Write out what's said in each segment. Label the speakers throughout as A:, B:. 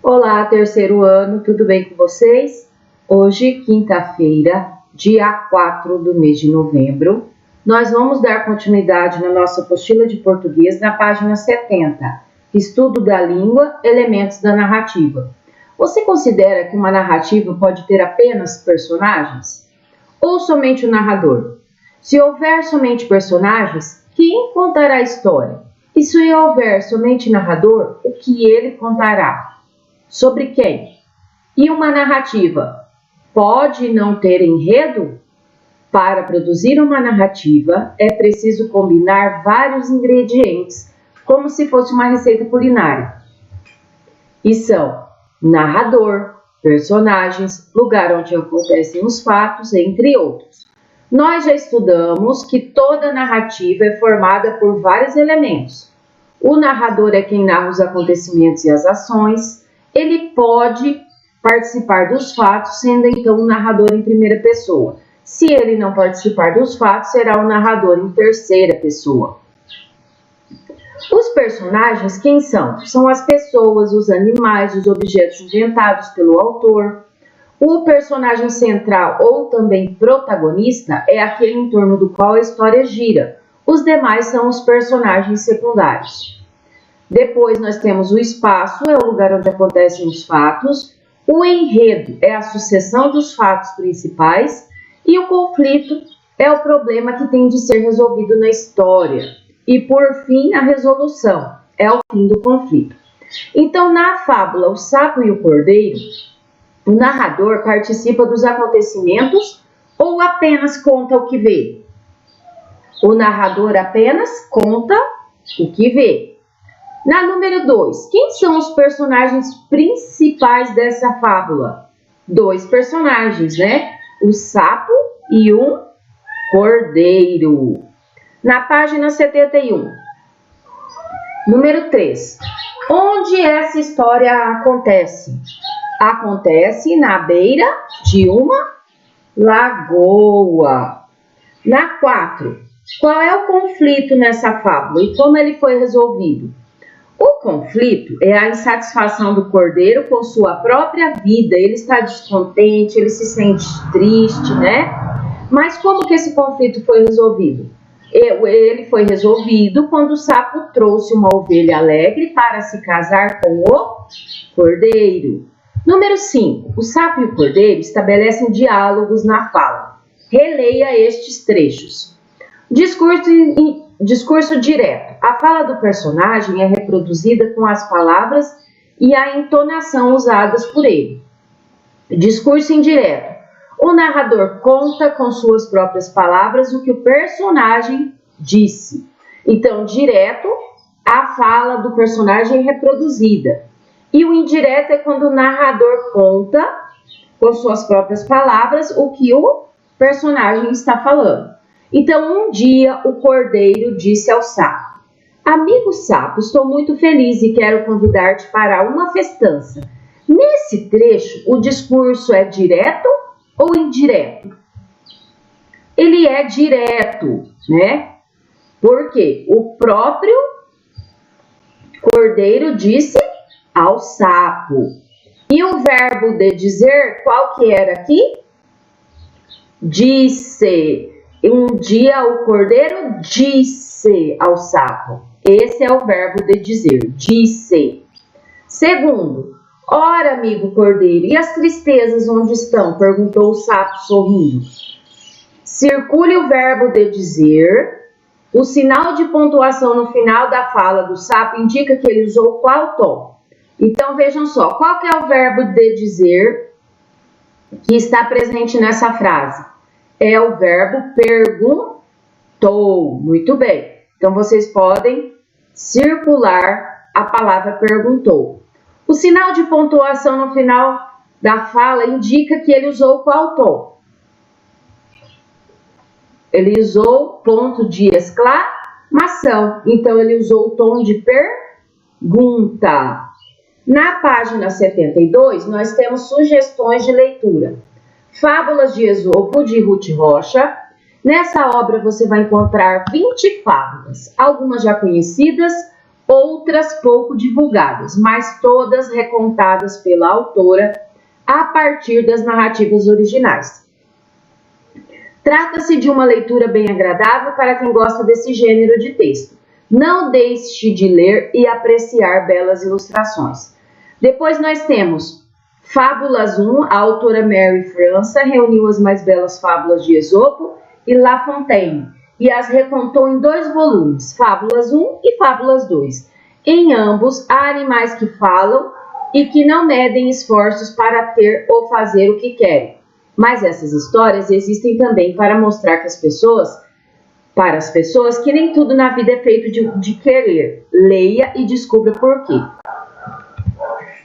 A: Olá, terceiro ano, tudo bem com vocês? Hoje, quinta-feira, dia 4 do mês de novembro, nós vamos dar continuidade na nossa apostila de português na página 70, Estudo da língua, elementos da narrativa. Você considera que uma narrativa pode ter apenas personagens? Ou somente o narrador? Se houver somente personagens, quem contará a história? E se houver somente narrador, o que ele contará? Sobre quem? E uma narrativa pode não ter enredo? Para produzir uma narrativa, é preciso combinar vários ingredientes, como se fosse uma receita culinária. E são narrador, personagens, lugar onde acontecem os fatos, entre outros. Nós já estudamos que toda narrativa é formada por vários elementos. O narrador é quem narra os acontecimentos e as ações. Ele pode participar dos fatos, sendo então um narrador em primeira pessoa. Se ele não participar dos fatos, será um narrador em terceira pessoa. Os personagens, quem são? São as pessoas, os animais, os objetos inventados pelo autor. O personagem central, ou também protagonista, é aquele em torno do qual a história gira. Os demais são os personagens secundários. Depois nós temos o espaço, é o lugar onde acontecem os fatos. O enredo é a sucessão dos fatos principais. E o conflito é o problema que tem de ser resolvido na história. E por fim, a resolução é o fim do conflito. Então, na fábula O Sapo e o Cordeiro, o narrador participa dos acontecimentos ou apenas conta o que vê? O narrador apenas conta o que vê. Na número 2, quem são os personagens principais dessa fábula? Dois personagens, né? O sapo e um cordeiro. Na página 71. Número 3. Onde essa história acontece? Acontece na beira de uma lagoa. Na 4. Qual é o conflito nessa fábula e como ele foi resolvido? O conflito é a insatisfação do cordeiro com sua própria vida. Ele está descontente, ele se sente triste, né? Mas como que esse conflito foi resolvido? Ele foi resolvido quando o sapo trouxe uma ovelha alegre para se casar com o cordeiro. Número 5. O sapo e o cordeiro estabelecem diálogos na fala. Releia estes trechos. Discurso direto. A fala do personagem é reproduzida com as palavras e a entonação usadas por ele. Discurso indireto. O narrador conta com suas próprias palavras o que o personagem disse. Então, direto, a fala do personagem é reproduzida. E o indireto é quando o narrador conta com suas próprias palavras o que o personagem está falando. Então, um dia, o cordeiro disse ao sapo: Amigo sapo, estou muito feliz e quero convidar-te para uma festança. Nesse trecho, o discurso é direto ou indireto? Ele é direto, né? Porque o próprio cordeiro disse ao sapo. E o verbo de dizer, qual que era aqui? Disse. Um dia o cordeiro disse ao sapo. Esse é o verbo de dizer, disse. Segundo, ora, amigo cordeiro, e as tristezas onde estão? Perguntou o sapo sorrindo. Circule o verbo de dizer. O sinal de pontuação no final da fala do sapo indica que ele usou qual tom? Então, vejam só, qual que é o verbo de dizer que está presente nessa frase? É o verbo perguntou. Muito bem. Então, vocês podem circular a palavra perguntou. O sinal de pontuação no final da fala indica que ele usou qual tom? Ele usou ponto de exclamação. Então, ele usou o tom de pergunta. Na página 72, nós temos sugestões de leitura. Fábulas de Esopo, de Ruth Rocha. Nessa obra você vai encontrar 20 fábulas, algumas já conhecidas, outras pouco divulgadas, mas todas recontadas pela autora a partir das narrativas originais. Trata-se de uma leitura bem agradável para quem gosta desse gênero de texto. Não deixe de ler e apreciar belas ilustrações. Depois nós temos Fábulas 1, a autora Mary França reuniu as mais belas fábulas de Esopo e La Fontaine e as recontou em 2 volumes, Fábulas 1 e Fábulas 2. Em ambos, há animais que falam e que não medem esforços para ter ou fazer o que querem. Mas essas histórias existem também para mostrar que para as pessoas que nem tudo na vida é feito de querer. Leia e descubra por quê.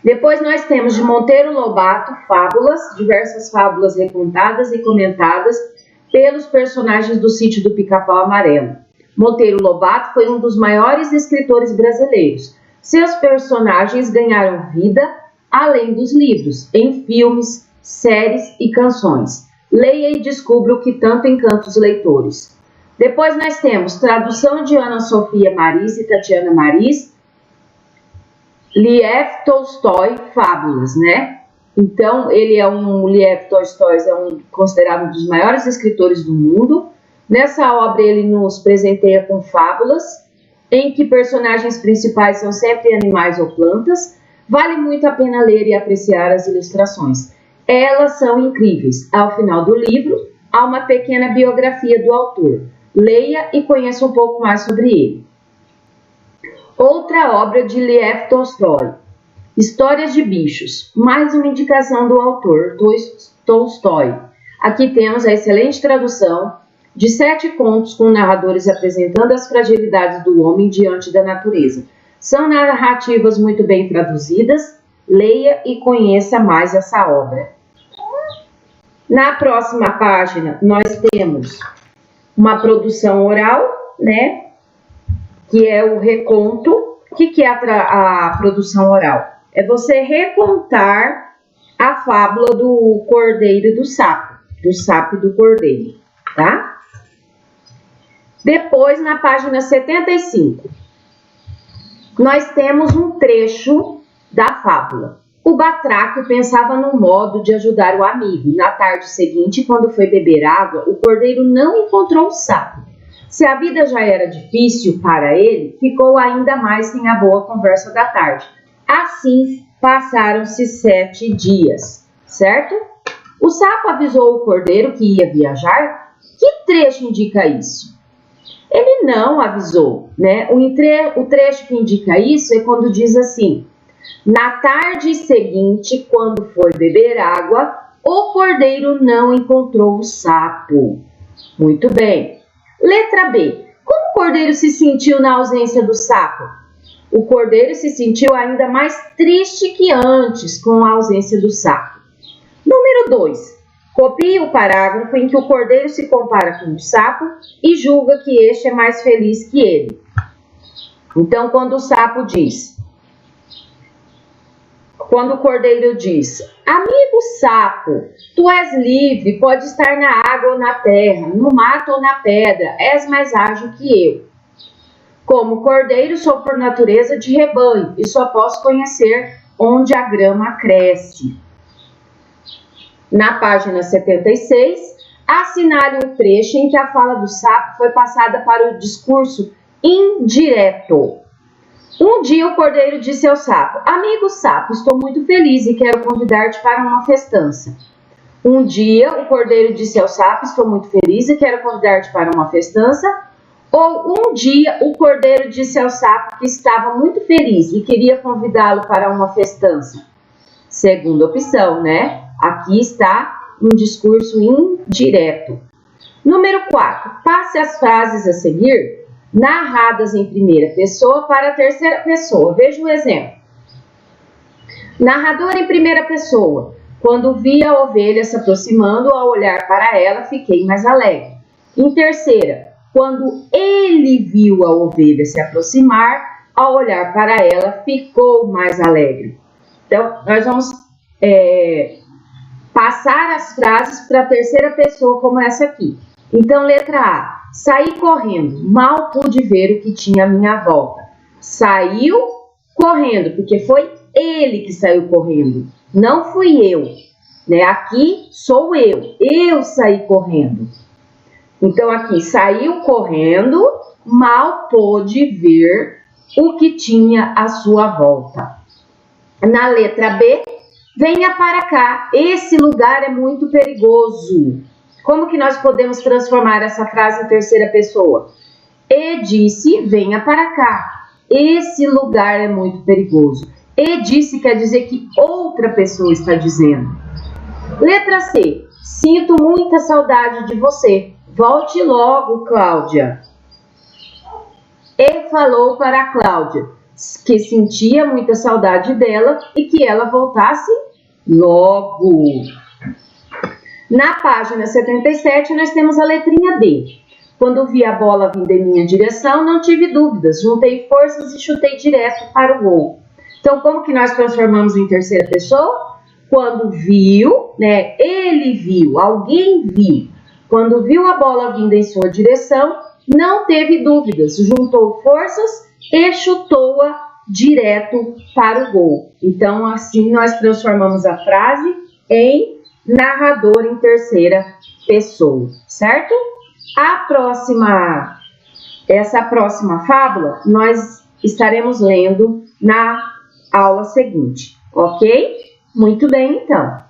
A: Depois nós temos de Monteiro Lobato, Fábulas, diversas fábulas recontadas e comentadas pelos personagens do Sítio do Pica-Pau Amarelo. Monteiro Lobato foi um dos maiores escritores brasileiros. Seus personagens ganharam vida além dos livros, em filmes, séries e canções. Leia e descubra o que tanto encanta os leitores. Depois nós temos tradução de Ana Sofia Maris e Tatiana Maris, Lev Tolstói, Fábulas, né? Então, Lev Tolstói é considerado um dos maiores escritores do mundo. Nessa obra, ele nos presenteia com fábulas, em que personagens principais são sempre animais ou plantas. Vale muito a pena ler e apreciar as ilustrações. Elas são incríveis. Ao final do livro, há uma pequena biografia do autor. Leia e conheça um pouco mais sobre ele. Outra obra de Lev Tolstói, Histórias de Bichos, mais uma indicação do autor Tolstói. Aqui temos a excelente tradução de 7 contos com narradores apresentando as fragilidades do homem diante da natureza. São narrativas muito bem traduzidas. Leia e conheça mais essa obra. Na próxima página, nós temos uma produção oral, né? Que é o reconto. O que é a produção oral? É você recontar a fábula do cordeiro e do sapo e do cordeiro, tá? Depois, na página 75, nós temos um trecho da fábula. O batraque pensava num modo de ajudar o amigo. Na tarde seguinte, quando foi beber água, o cordeiro não encontrou o sapo. Se a vida já era difícil para ele, ficou ainda mais sem a boa conversa da tarde. Assim, passaram-se 7 dias, certo? O sapo avisou o cordeiro que ia viajar. Que trecho indica isso? Ele não avisou, né? O trecho que indica isso é quando diz assim: na tarde seguinte, quando foi beber água, o cordeiro não encontrou o sapo. Muito bem. Letra B. Como o cordeiro se sentiu na ausência do sapo? O cordeiro se sentiu ainda mais triste que antes com a ausência do sapo. Número 2. Copie o parágrafo em que o cordeiro se compara com o sapo e julga que este é mais feliz que ele. Então, quando o cordeiro diz: amigo sapo, tu és livre, pode estar na água ou na terra, no mato ou na pedra, és mais ágil que eu. Como cordeiro, sou por natureza de rebanho e só posso conhecer onde a grama cresce. Na página 76, assinale o trecho em que a fala do sapo foi passada para o discurso indireto. Um dia o cordeiro disse ao sapo: amigo sapo, estou muito feliz e quero convidar-te para uma festança. Um dia o cordeiro disse ao sapo: estou muito feliz e quero convidar-te para uma festança. Ou um dia o cordeiro disse ao sapo que estava muito feliz e queria convidá-lo para uma festança. Segunda opção, né? Aqui está um discurso indireto. Número 4. Passe as frases a seguir narradas em primeira pessoa para a terceira pessoa. Veja o exemplo. Narrador em primeira pessoa. Quando vi a ovelha se aproximando, ao olhar para ela, fiquei mais alegre. Em terceira, quando ele viu a ovelha se aproximar, ao olhar para ela, ficou mais alegre. Então, nós vamos passar as frases para a terceira pessoa, como essa aqui. Então, letra A. Saí correndo, mal pude ver o que tinha à minha volta. saiu correndo, porque foi ele que saiu correndo, não fui eu, né? Aqui sou eu saí correndo. Então, aqui, saiu correndo, mal pôde ver o que tinha à sua volta. Na letra B, venha para cá, esse lugar é muito perigoso. Como que nós podemos transformar essa frase em terceira pessoa? E disse, venha para cá, esse lugar é muito perigoso. E disse quer dizer que outra pessoa está dizendo. Letra C, sinto muita saudade de você. Volte logo, Cláudia. E falou para a Cláudia que sentia muita saudade dela e que ela voltasse logo. Na página 77, nós temos a letrinha D. Quando vi a bola vindo em minha direção, não tive dúvidas. Juntei forças e chutei direto para o gol. Então, como que nós transformamos em terceira pessoa? Quando viu, né? Ele viu, alguém viu. Quando viu a bola vindo em sua direção, não teve dúvidas. Juntou forças e chutou-a direto para o gol. Então, assim, nós transformamos a frase em narrador em terceira pessoa, certo? Essa próxima fábula, nós estaremos lendo na aula seguinte, ok? Muito bem, então.